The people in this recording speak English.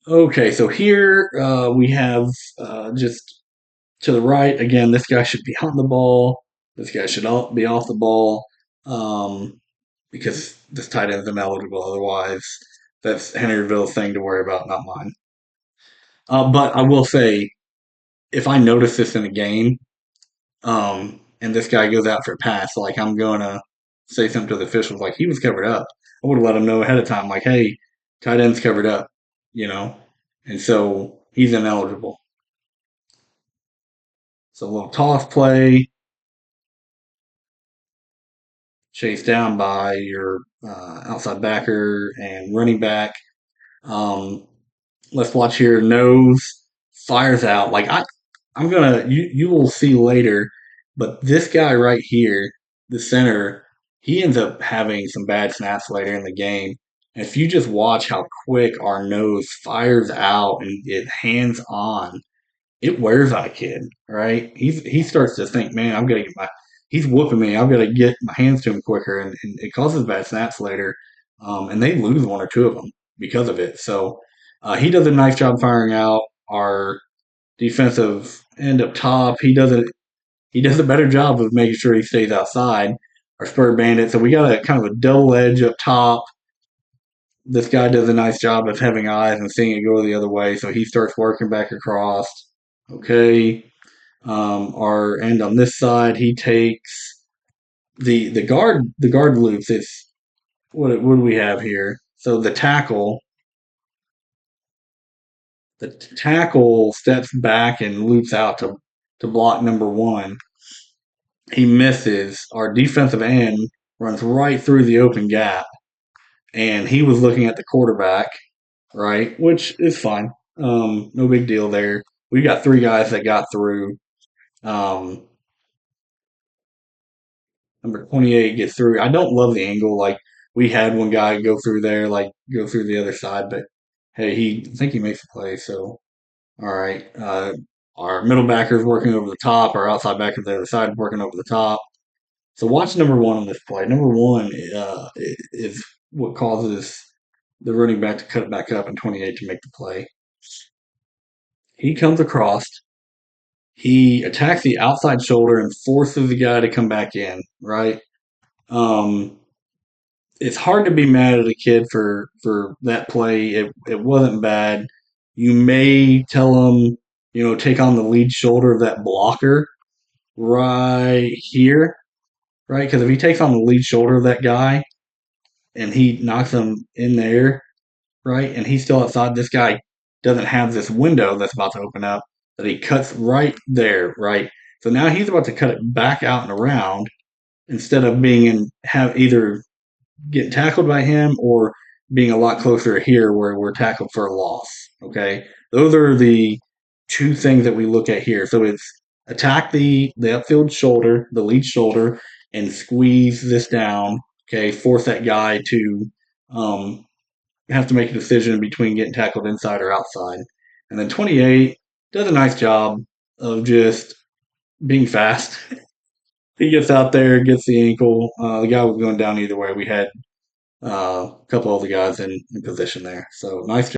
Okay, so here we have just to the right again. This guy should be on the ball. This guy should be off the ball um, because this tight end is ineligible. Otherwise, that's Henryville's thing to worry about, not mine. But I will say, if I notice this in a game, and this guy goes out for a pass, like I'm going to say something to the officials, like he was covered up. I would have let him know ahead of time, like, hey, tight end's covered up, you know, and so he's ineligible. So a little toss play, chased down by your outside backer and running back. Um, let's watch here. Nose fires out. I'm gonna. You will see later, but this guy right here, the center, he ends up having some bad snaps later in the game. And if you just watch how quick our nose fires out and it hands on, it wears on a kid, right? He starts to think, man, I'm gonna get my he's whooping me. I've got to get my hands to him quicker, and it causes bad snaps later, and they lose one or two of them because of it. So he does a nice job firing out our defensive end up top. He does a better job of making sure he stays outside. Our spur bandit. So we got a kind of a double edge up top. This guy does a nice job of having eyes and seeing it go the other way. So he starts working back across. Okay, our end on this side, he takes the guard loops. It's what do we have here? So the tackle steps back and loops out to block number one. He misses. Our defensive end runs right through the open gap, and he was looking at the quarterback, right, which is fine. No big deal there. We got three guys that got through. Um, Number 28 gets through. I don't love the angle. Like we had one guy go through there, like go through the other side, but hey, I think he makes the play. So all right, our middle backers working over the top. Our outside backers the other side working over the top. So watch number one on this play. Number one is what causes the running back to cut it back up and 28 to make the play. He comes across. He attacks the outside shoulder and forces the guy to come back in. Right. Um, it's hard to be mad at a kid for that play. It wasn't bad. You may tell him, take on the lead shoulder of that blocker right here, right? Because if he takes on the lead shoulder of that guy and he knocks him in there, right, and he's still outside, this guy doesn't have this window that's about to open up that he cuts right there, right? So now he's about to cut it back out and around instead of being in have either getting tackled by him or being a lot closer here where we're tackled for a loss. Okay. Those are the two things that we look at here. So it's attack the upfield shoulder, the lead shoulder, and squeeze this down. Okay. Force that guy to um, have to make a decision between getting tackled inside or outside. And then 28 does a nice job of just being fast. He gets out there, gets the ankle. The guy was going down either way. We had a couple of the guys in position there. So nice job.